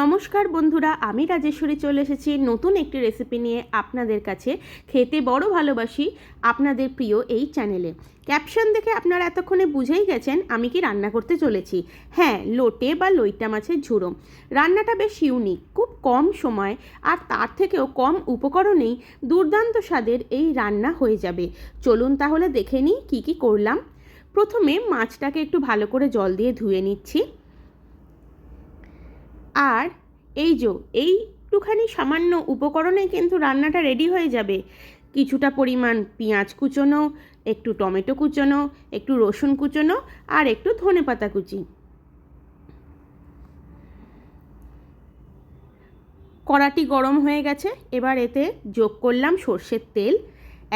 নমস্কার বন্ধুরা, আমি রাজেশ্বরী চলে এসেছি নতুন একটি রেসিপি নিয়ে আপনাদের কাছে। খেতে বড় ভালোবাসি আপনাদের প্রিয় এই চ্যানেলে। ক্যাপশন দেখে আপনারা এতক্ষণে বুঝেই গেছেন আমি কি রান্না করতে চলেছি। হ্যাঁ, লোটে বা লইটা মাছের ঝুড়ো। রান্নাটা বেশ ইউনিক, খুব কম সময় আর তার থেকেও কম উপকরণেই দুর্দান্ত স্বাদের এই রান্না হয়ে যাবে। চলুন তাহলে দেখে নিই কী কী করলাম। প্রথমে মাছটাকে একটু ভালো করে জল দিয়ে ধুয়ে নিচ্ছি। আর এইটুখানি সামান্য উপকরণে কিন্তু রান্নাটা রেডি হয়ে যাবে। কিছুটা পরিমাণ পেঁয়াজ কুচোনো, একটু টমেটো কুচোনো, একটু রসুন কুচোনো আর একটু ধনেপাতা কুচি। কড়াটি গরম হয়ে গেছে, এবার এতে যোগ করলাম সর্ষের তেল,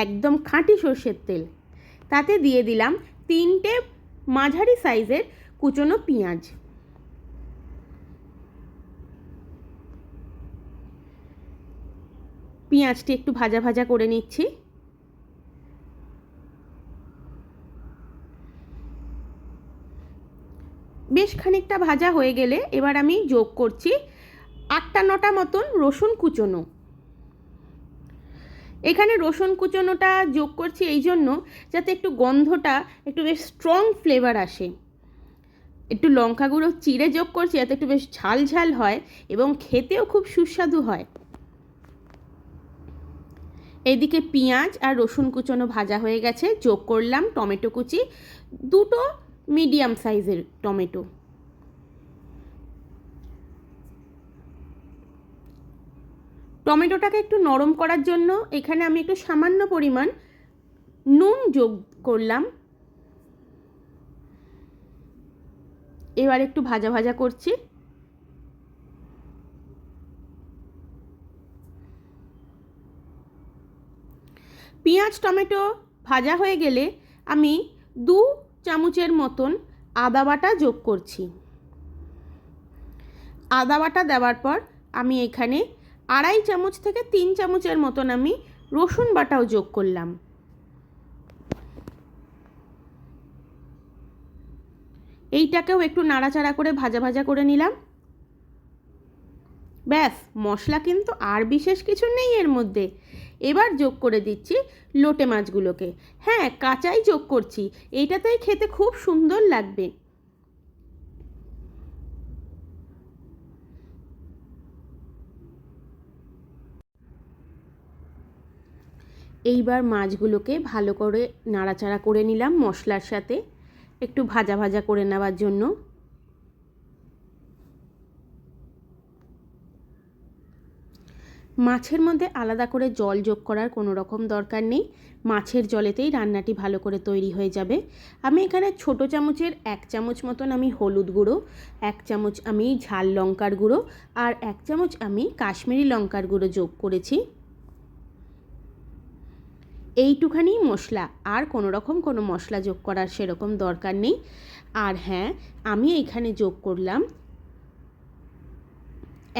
একদম খাঁটি সর্ষের তেল। তাতে দিয়ে দিলাম 3টে মাঝারি সাইজের কুচোনো পেঁয়াজ। পেঁয়াজটি একটু ভাজা ভাজা করে নিচ্ছি। বেশ খানিকটা ভাজা হয়ে গেলে এবার আমি যোগ করছি 8-9টা মতন রসুন কুচোনো। এখানে রসুন কুচোনোটা যোগ করছি এই জন্য যাতে একটু গন্ধটা একটু বেশ স্ট্রং ফ্লেভার আসে। একটু লঙ্কা গুঁড়ো চিড়ে যোগ করছি যাতে একটু বেশ ঝাল ঝাল হয় এবং খেতেও খুব সুস্বাদু হয়। এইদিকে পেঁয়াজ আর রসুন কুচোনো ভাজা হয়ে গেছে, যোগ করলাম টমেটো কুচি, 2টো মিডিয়াম সাইজের টমেটো। টমেটোটাকে একটু নরম করার জন্য এখানে আমি একটু সামান্য পরিমাণ নুন যোগ করলাম। এবার একটু ভাজা ভাজা করছি। পেঁয়াজ টমেটো ভাজা হয়ে গেলে আমি 2 চামচের মতন আদা বাটা যোগ করছি। আদা বাটা দেওয়ার পর আমি এখানে 2.5 চামচ থেকে 3 চামচের মতন আমি রসুন বাটাও যোগ করলাম। এইটাকেও একটু নাড়াচাড়া করে ভাজা ভাজা করে নিলাম। ব্যাস, মশলা কিন্তু আর বিশেষ কিছু নেই এর মধ্যে। এবার যোগ করে দিচ্ছি লোটে মাছগুলোকে। হ্যাঁ, কাঁচাই যোগ করছি, এইটাতেই খেতে খুব সুন্দর লাগবে। এইবার মাছগুলোকে ভালো করে নাড়াচাড়া করে নিলাম মশলার সাথে, একটু ভাজা ভাজা করে নেওয়ার জন্য। মাছের মধ্যে আলাদা করে জল যোগ করার কোনো রকম দরকার নেই, মাছের জলেতেই রান্নাটি ভালো করে তৈরি হয়ে যাবে। আমি এখানে ছোটো চামচের 1 চামচ মতন আমি হলুদ গুঁড়ো, 1 চামচ আমি ঝাল লঙ্কার গুঁড়ো আর 1 চামচ আমি কাশ্মীরি লঙ্কার গুঁড়ো যোগ করেছি। এইটুখানি মশলা, আর কোনো রকম কোনো মশলা যোগ করার সেরকম দরকার নেই। আর হ্যাঁ, আমি এখানে যোগ করলাম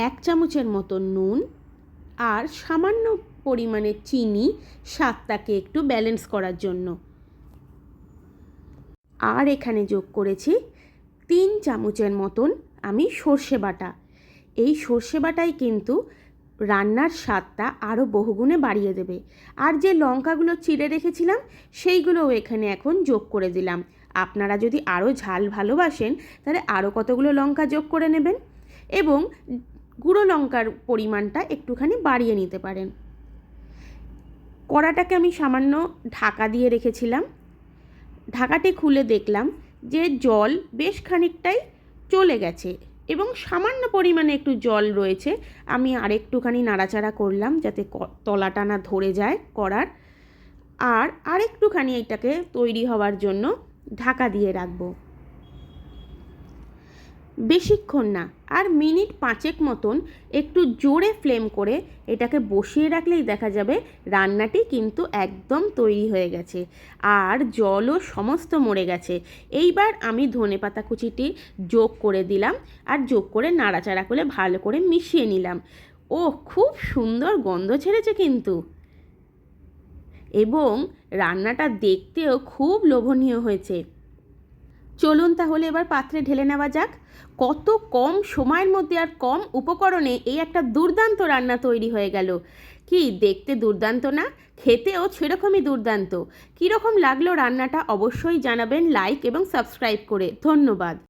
1 চামচের মতো নুন আর সামান্য পরিমাণে চিনি, স্বাদটাকে একটু ব্যালেন্স করার জন্য। আর এখানে যোগ করেছি 3 চামচের মতন আমি সর্ষে বাটা। এই সর্ষে বাটাই কিন্তু রান্নার স্বাদটা আরও বহুগুণে বাড়িয়ে দেবে। আর যে লঙ্কাগুলো চিড়ে রেখেছিলাম সেইগুলোও এখানে এখন যোগ করে দিলাম। আপনারা যদি আরও ঝাল ভালোবাসেন তাহলে আরও কতগুলো লঙ্কা যোগ করে নেবেন এবং গুঁড়ো লঙ্কার পরিমাণটা একটুখানি বাড়িয়ে নিতে পারেন। কড়াটাকে আমি সামান্য ঢাকা দিয়ে রেখেছিলাম। ঢাকাটি খুলে দেখলাম যে জল বেশ খানিকটাই চলে গেছে এবং সামান্য পরিমাণে একটু জল রয়েছে। আমি আরেকটুখানি নাড়াচাড়া করলাম যাতে তলাটা না ধরে যায় কড়ার। আর আরেকটুখানি এটাকে তৈরি হওয়ার জন্য ঢাকা দিয়ে রাখবো। বেশিক্ষণ না, আর মিনিট 5 মতন একটু জোরে ফ্লেম করে এটাকে বসিয়ে রাখলেই দেখা যাবে রান্নাটি কিন্তু একদম তৈরি হয়ে গেছে আর জলও সমস্ত মরে গেছে। এইবার আমি ধনেপাতা কুচিটি যোগ করে দিলাম আর যোগ করে নাড়াচাড়া করে ভালো করে মিশিয়ে নিলাম। ও, খুব সুন্দর গন্ধ ছেড়েছে কিন্তু, এবং রান্নাটা দেখতেও খুব লোভনীয় হয়েছে। চলুন তাহলে এবার পাত্রে ঢেলে নেওয়া যাক। কত কম সময়ের মধ্যে আর কম উপকরণে এই একটা দুর্দান্ত রান্না তৈরি হয়ে গেল। কি দেখতে দুর্দান্ত না? খেতেও সেরকমই দুর্দান্ত। কীরকম লাগলো রান্নাটা অবশ্যই জানাবেন লাইক এবং সাবস্ক্রাইব করে। ধন্যবাদ।